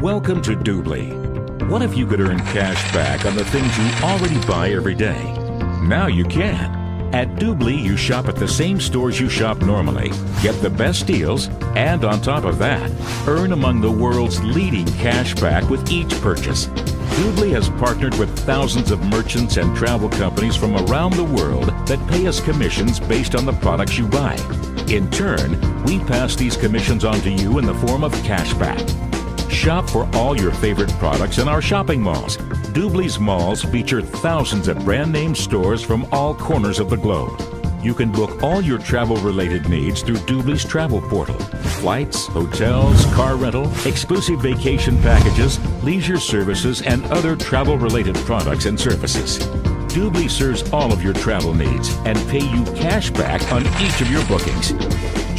Welcome to Doobly. What if you could earn cash back on the things you already buy every day? Now you can. At Doobly, you shop at the same stores you shop normally, get the best deals, and on top of that, earn among the world's leading cash back with each purchase. Doobly has partnered with thousands of merchants and travel companies from around the world that pay us commissions based on the products you buy. In turn, we pass these commissions on to you in the form of cash back. Shop for all your favorite products in our shopping malls. Doobly's malls feature thousands of brand name stores from all corners of the globe. You can book all your travel-related needs through Doobly's travel portal. Flights, hotels, car rental, exclusive vacation packages, leisure services, and other travel-related products and services. Doobly serves all of your travel needs and pay you cash back on each of your bookings.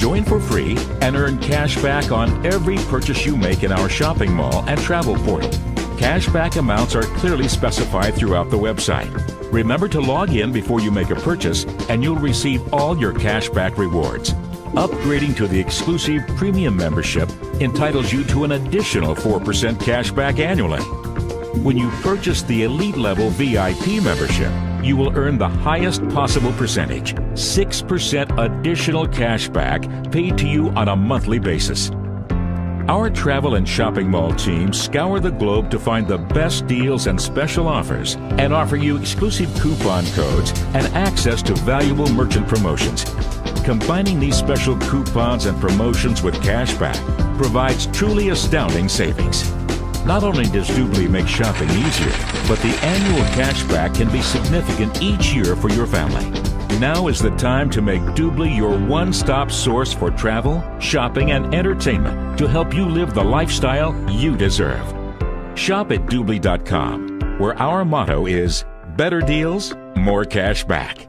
Join for free and earn cash back on every purchase you make in our shopping mall and travel portal. Cashback amounts are clearly specified throughout the website. Remember to log in before you make a purchase and you'll receive all your cashback rewards. Upgrading to the exclusive premium membership entitles you to an additional 4% cashback annually. When you purchase the elite level VIP membership, you will earn the highest possible percentage, 6% additional cashback paid to you on a monthly basis. Our travel and shopping mall teams scour the globe to find the best deals and special offers and offer you exclusive coupon codes and access to valuable merchant promotions. Combining these special coupons and promotions with cashback provides truly astounding savings. Not only does Doobly make shopping easier, but the annual cashback can be significant each year for your family. Now is the time to make Doobly your one-stop source for travel, shopping, and entertainment to help you live the lifestyle you deserve. Shop at Doobly.com, where our motto is better deals, more cash back.